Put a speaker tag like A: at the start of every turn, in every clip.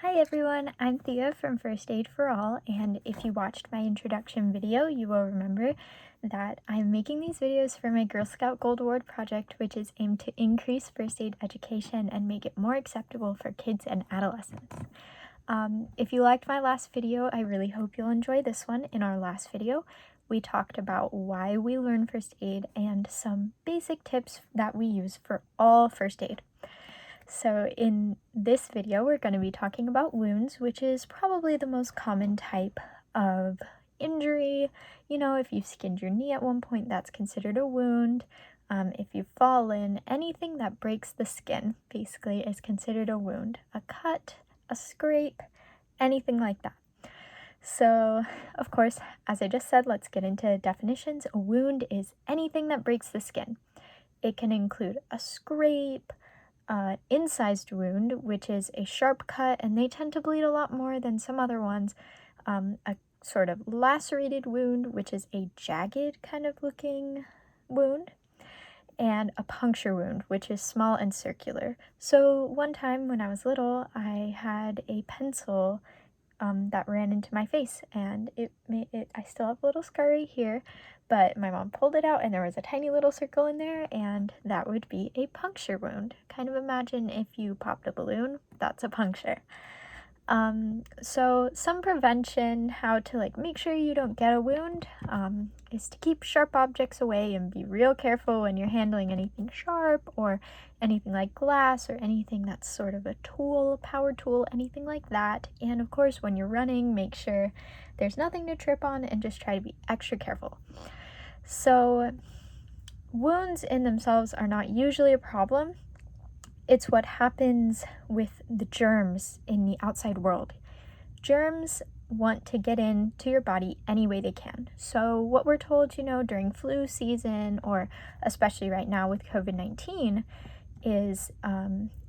A: Hi everyone, I'm Thea from First Aid for All, and if you watched my introduction video, you will remember that I'm making these videos for my Girl Scout Gold Award project, which is aimed to increase first aid education and make it more acceptable for kids and adolescents. If you liked my last video, I really hope you'll enjoy this one. In our last video, we talked about why we learn first aid and some basic tips that we use for all first aid. So in this video, we're going to be talking about wounds, which is probably the most common type of injury. You know, if you've skinned your knee at one point, that's considered a wound. If you've fallen, anything that breaks the skin basically is considered a wound. A cut, a scrape, anything like that. So, of course, as I just said, let's get into definitions. A wound is anything that breaks the skin. It can include a scrape, incised wound, which is a sharp cut, and they tend to bleed a lot more than some other ones. A sort of lacerated wound, which is a jagged kind of looking wound, and a puncture wound, which is small and circular. So one time when I was little, I had a pencil that ran into my face, and I still have a little scar right here, but my mom pulled it out and there was a tiny little circle in there, and that would be a puncture wound. Kind of imagine if you popped a balloon, that's a puncture. So some prevention, how to make sure you don't get a wound, is to keep sharp objects away and be real careful when you're handling anything sharp or anything like glass or anything that's sort of a tool, power tool, anything like that. And of course, when you're running, make sure there's nothing to trip on and just try to be extra careful. So wounds in themselves are not usually a problem. It's what happens with the germs in the outside world. Germs want to get into your body any way they can. So what we're told, during flu season, or especially right now with COVID-19, is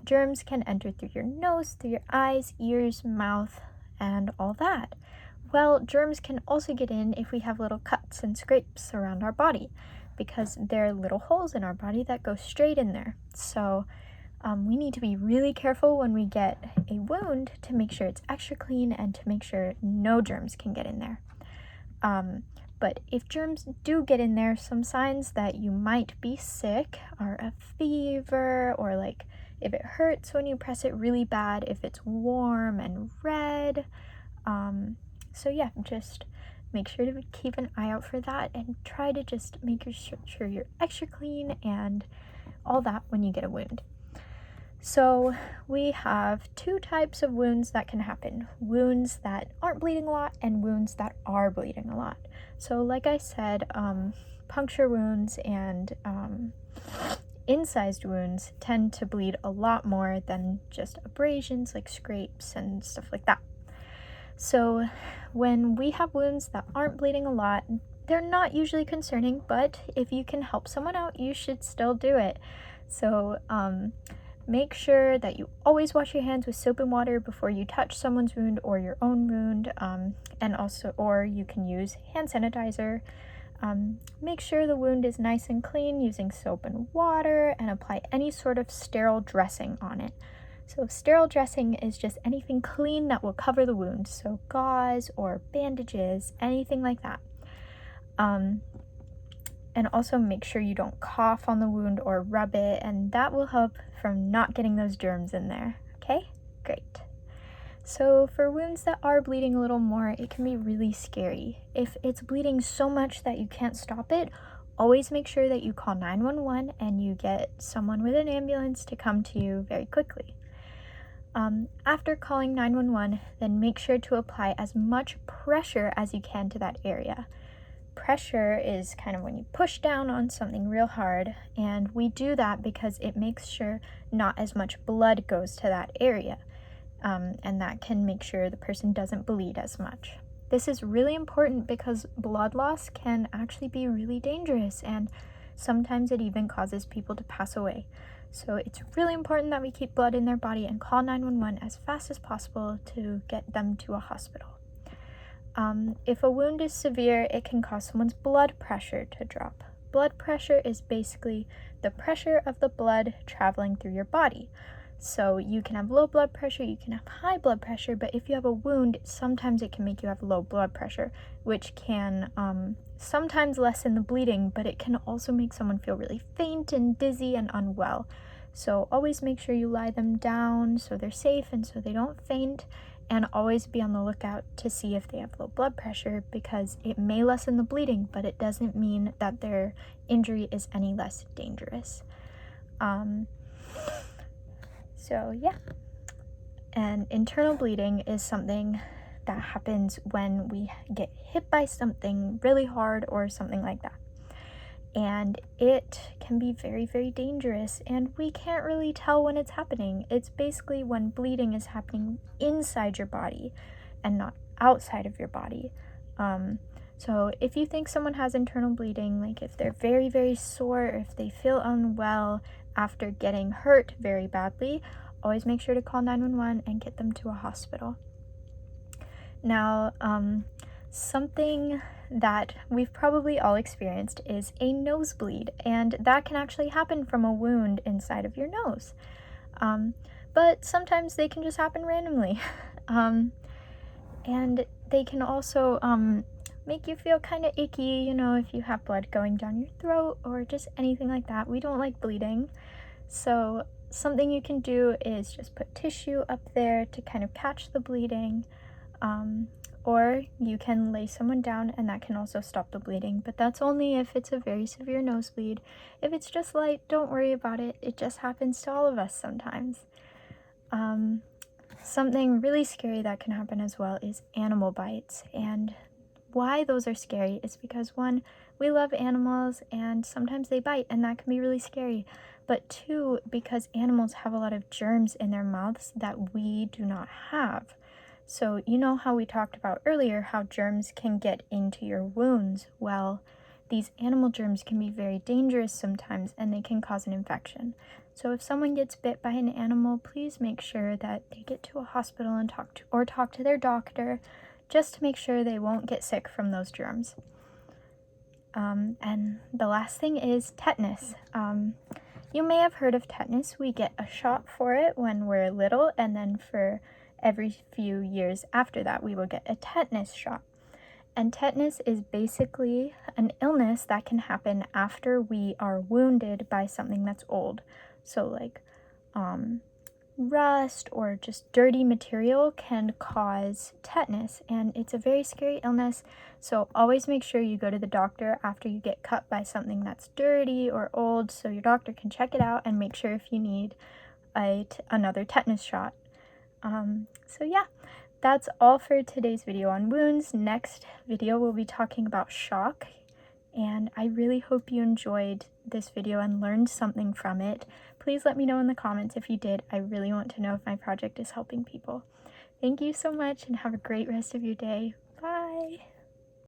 A: germs can enter through your nose, through your eyes, ears, mouth, and all that. Well, germs can also get in if we have little cuts and scrapes around our body, because there are little holes in our body that go straight in there. So we need to be really careful when we get a wound to make sure it's extra clean and to make sure no germs can get in there. But if germs do get in there, some signs that you might be sick are a fever, or if it hurts when you press it really bad, if it's warm and red. So yeah, just make sure to keep an eye out for that and try to just make sure you're extra clean and all that when you get a wound. So we have two types of wounds that can happen: wounds that aren't bleeding a lot and wounds that are bleeding a lot. So like I said, puncture wounds and incised wounds tend to bleed a lot more than just abrasions like scrapes and stuff like that. So when we have wounds that aren't bleeding a lot, they're not usually concerning, but if you can help someone out, you should still do it. So make sure that you always wash your hands with soap and water before you touch someone's wound or your own wound, or you can use hand sanitizer. Make sure the wound is nice and clean using soap and water, and apply any sort of sterile dressing on it. So sterile dressing is just anything clean that will cover the wound, so gauze or bandages, anything like that. And also make sure you don't cough on the wound or rub it, and that will help from not getting those germs in there. Okay? Great. So for wounds that are bleeding a little more, it can be really scary. If it's bleeding so much that you can't stop it, always make sure that you call 911 and you get someone with an ambulance to come to you very quickly. After calling 911, then make sure to apply as much pressure as you can to that area. Pressure is kind of when you push down on something real hard, and we do that because it makes sure not as much blood goes to that area, and that can make sure the person doesn't bleed as much. This is really important because blood loss can actually be really dangerous, and sometimes it even causes people to pass away. So it's really important that we keep blood in their body and call 911 as fast as possible to get them to a hospital. If a wound is severe, it can cause someone's blood pressure to drop. Blood pressure is basically the pressure of the blood traveling through your body. So you can have low blood pressure, you can have high blood pressure, but if you have a wound, sometimes it can make you have low blood pressure, which can sometimes lessen the bleeding, but it can also make someone feel really faint and dizzy and unwell. So always make sure you lie them down so they're safe and so they don't faint, and always be on the lookout to see if they have low blood pressure, because it may lessen the bleeding, but it doesn't mean that their injury is any less dangerous. So yeah, and internal bleeding is something that happens when we get hit by something really hard or something like that. And it can be very, very dangerous, and we can't really tell when it's happening. It's basically when bleeding is happening inside your body and not outside of your body. So if you think someone has internal bleeding, like if they're very, very sore, or if they feel unwell after getting hurt very badly, always make sure to call 911 and get them to a hospital. Now, something that we've probably all experienced is a nosebleed, and that can actually happen from a wound inside of your nose. But sometimes they can just happen randomly. And they can also make you feel kind of icky, if you have blood going down your throat or just anything like that. We don't like bleeding. So something you can do is just put tissue up there to kind of catch the bleeding. Or you can lay someone down, and that can also stop the bleeding, but that's only if it's a very severe nosebleed. If it's just light, don't worry about it. It just happens to all of us sometimes. Something really scary that can happen as well is animal bites, and why those are scary is because, one, we love animals and sometimes they bite, and that can be really scary, but two, because animals have a lot of germs in their mouths that we do not have. So you know how we talked about earlier how germs can get into your wounds? Well, these animal germs can be very dangerous sometimes, and they can cause an infection. So if someone gets bit by an animal, please make sure that they get to a hospital and talk to their doctor, just to make sure they won't get sick from those germs. And the last thing is tetanus. You may have heard of tetanus. We get a shot for it when we're little, and then for every few years after that, we will get a tetanus shot. And tetanus is basically an illness that can happen after we are wounded by something that's old. So like rust or just dirty material can cause tetanus, and it's a very scary illness. So always make sure you go to the doctor after you get cut by something that's dirty or old, so your doctor can check it out and make sure if you need another tetanus shot. So yeah, that's all for today's video on wounds. Next video we'll be talking about shock, and I really hope you enjoyed this video and learned something from it. Please let me know in the comments if you did. I really want to know if my project is helping people. Thank you so much, and have a great rest of your day. Bye!